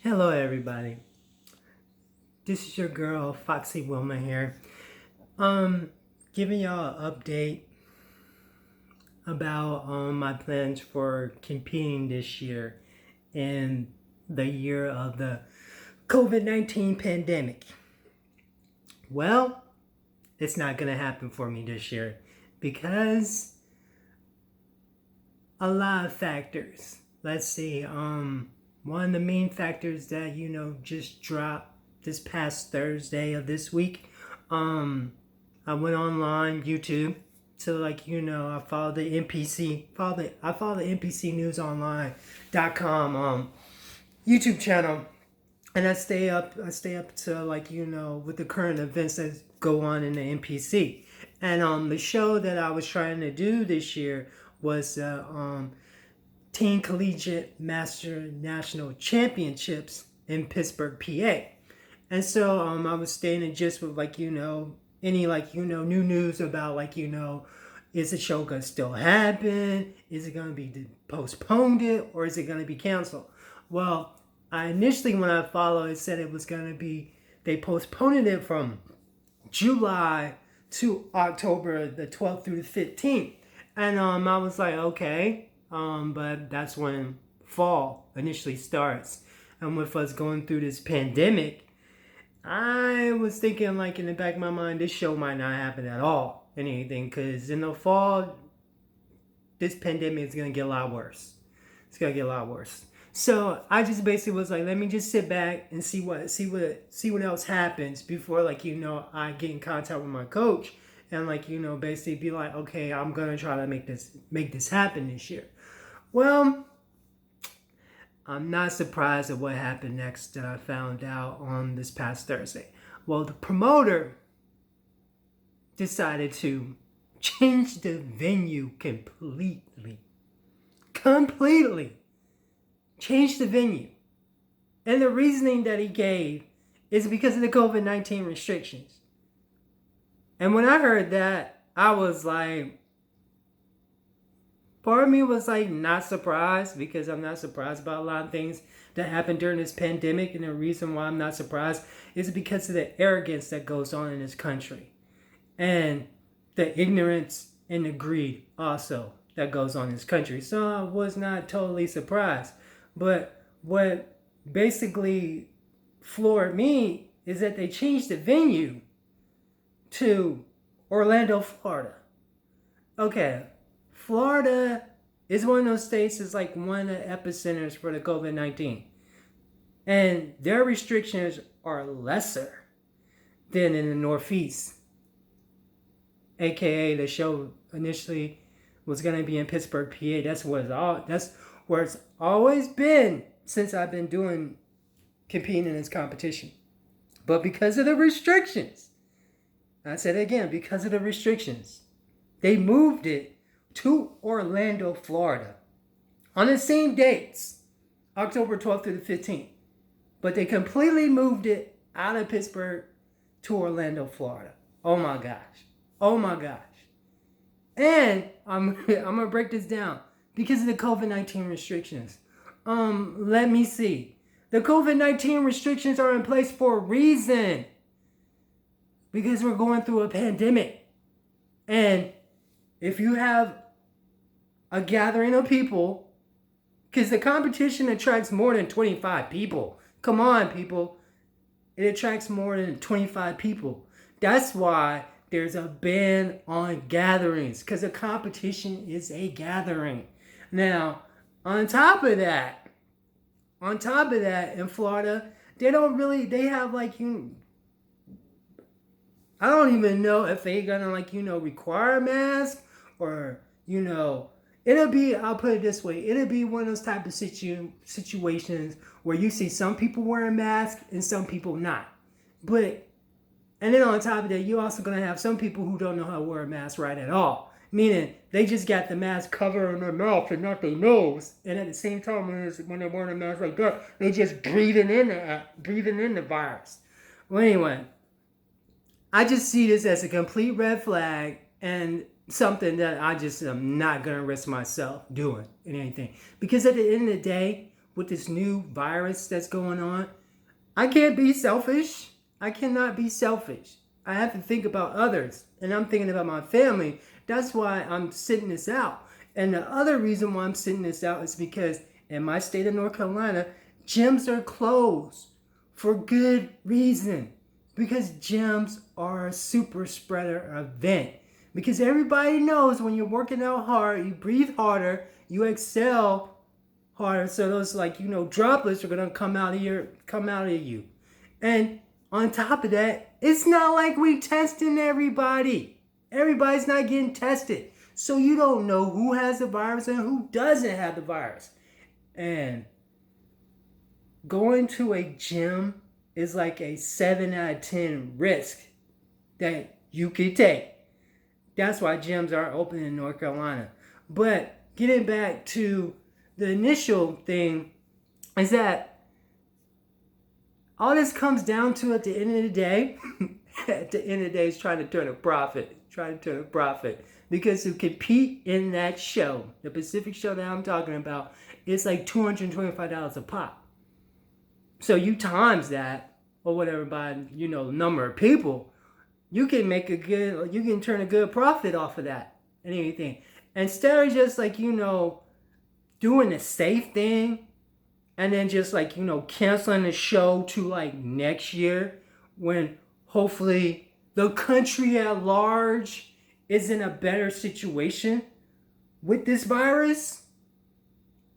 Hello, everybody. This is your girl, Foxy Wilma here. Giving y'all an update about my plans for competing this year in the year of the COVID-19 pandemic. Well, it's not going to happen for me this year because a lot of factors. Let's see. One of the main factors that just dropped this past Thursday of this week. I went online YouTube to I follow the NPC I follow the NPC News Online.com YouTube channel, and I stay up to with the current events that go on in the NPC. And the show that I was trying to do this year was Teen Collegiate Master National Championships in Pittsburgh, PA. And so I was staying in gist with any new news about is the show gonna still happen? Is it gonna be postponed or is it gonna be canceled? Well, I initially when I followed it said it was gonna be, they postponed it from July to October the 12th through the 15th. And I was like, okay. But that's when fall initially starts. And with us going through this pandemic, I was thinking in the back of my mind, this show might not happen at all. Anything, because in the fall, this pandemic is going to get a lot worse. It's going to get a lot worse. So I just basically was like, let me just sit back and see what else happens before I get in contact with my coach and basically be like, okay, I'm going to try to make this happen this year. Well, I'm not surprised at what happened next that I found out on this past Thursday. Well, the promoter decided to change the venue completely. Completely. Change the venue. And the reasoning that he gave is because of the COVID-19 restrictions. And when I heard that, I was like, part of me was not surprised, because I'm not surprised about a lot of things that happened during this pandemic. And the reason why I'm not surprised is because of the arrogance that goes on in this country. And the ignorance and the greed also that goes on in this country. So I was not totally surprised. But what basically floored me is that they changed the venue to Orlando, Florida. Okay. Florida is one of those states that's one of the epicenters for the COVID-19. And their restrictions are lesser than in the Northeast. AKA the show initially was going to be in Pittsburgh, PA. That's where it's always been since I've been competing in this competition. But because of the restrictions, I said it again, because of the restrictions, they moved it to Orlando, Florida on the same dates, October 12th through the 15th. But they completely moved it out of Pittsburgh to Orlando, Florida. Oh my gosh. Oh my gosh. And I'm going to break this down because of the COVID-19 restrictions. Let me see. The COVID-19 restrictions are in place for a reason. Because we're going through a pandemic. And if you have a gathering of people, because the competition attracts more than 25 people. Come on, people. It attracts more than 25 people. That's why there's a ban on gatherings, because the competition is a gathering. Now, on top of that, in Florida, they have I don't even know if they're gonna require a mask or I'll put it this way, it'll be one of those type of situations where you see some people wearing masks and some people not. And then on top of that, you're also going to have some people who don't know how to wear a mask right at all. Meaning, they just got the mask covering their mouth and not their nose. And at the same time, when they're wearing a mask like that, they just breathing in the virus. Well, anyway, I just see this as a complete red flag and something that I just am not going to risk myself doing in anything. Because at the end of the day, with this new virus that's going on, I can't be selfish. I cannot be selfish. I have to think about others, and I'm thinking about my family. That's why I'm sitting this out. And the other reason why I'm sitting this out is because in my state of North Carolina, gyms are closed for good reason. Because gyms are a super spreader event. Because everybody knows when you're working out hard, you breathe harder, you exhale harder. So those droplets are gonna come out of you. And on top of that, it's not like we testing everybody. Everybody's not getting tested. So you don't know who has the virus and who doesn't have the virus. And going to a gym is like a 7 out of 10 risk that you could take. That's why gyms aren't open in North Carolina. But getting back to the initial thing is that all this comes down to at the end of the day, is trying to turn a profit. Because to compete in that show, the Pacific show that I'm talking about, it's like $225 a pop. So you times that or whatever by the number of people, you can turn a good profit off of that and anything. Instead of just doing the safe thing and then just canceling the show to next year when hopefully the country at large is in a better situation with this virus.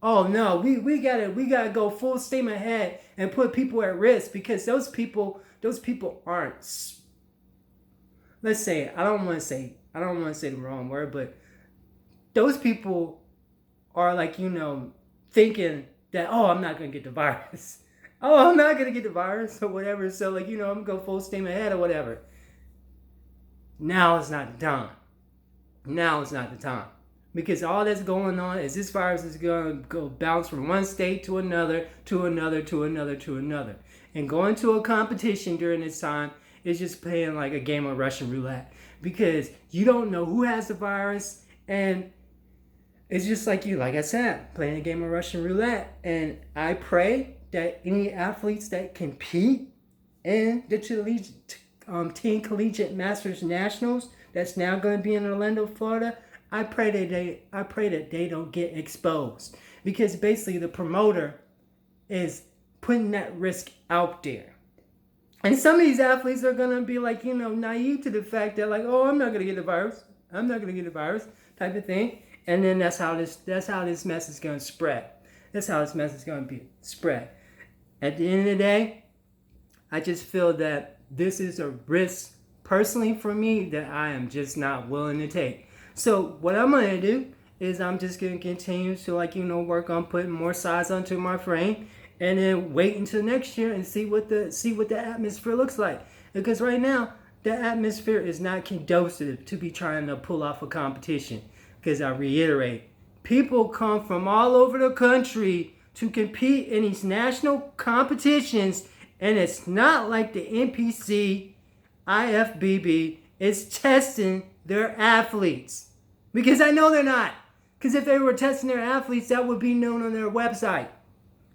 Oh no, we gotta go full steam ahead and put people at risk because those people aren't. Let's say I don't want to say the wrong word, but those people are thinking that I'm not gonna get the virus. I'm not gonna get the virus or whatever. So I'm gonna go full steam ahead or whatever. Now is not the time. Because all that's going on is this virus is going to go bounce from one state to another, to another. And going to a competition during this time is just playing like a game of Russian roulette. Because you don't know who has the virus. And it's just like I said, playing a game of Russian roulette. And I pray that any athletes that compete in the Teen Collegiate Masters Nationals that's now going to be in Orlando, Florida, I pray that they don't get exposed because basically the promoter is putting that risk out there. And some of these athletes are going to be naive to the fact that I'm not going to get the virus. I'm not going to get the virus type of thing. And then that's how this mess is going to spread. That's how this mess is going to be spread. At the end of the day, I just feel that this is a risk personally for me that I am just not willing to take. So what I'm going to do is I'm just going to continue to work on putting more size onto my frame and then wait until next year and see what the atmosphere looks like. Because right now the atmosphere is not conducive to be trying to pull off a competition. Because I reiterate, people come from all over the country to compete in these national competitions, and it's not like the NPC IFBB is testing their athletes. Because I know they're not. Because if they were testing their athletes, that would be known on their website.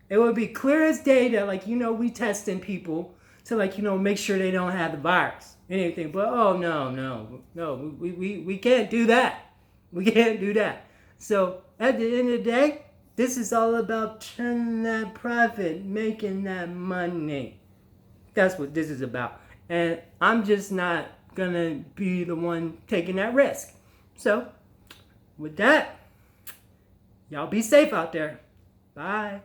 It would be clear as day that, we testing people to, make sure they don't have the virus. Anything. But, no. We can't do that. We can't do that. So, at the end of the day, this is all about turning that profit, making that money. That's what this is about. And I'm just not going to be the one taking that risk. So, with that, y'all be safe out there. Bye.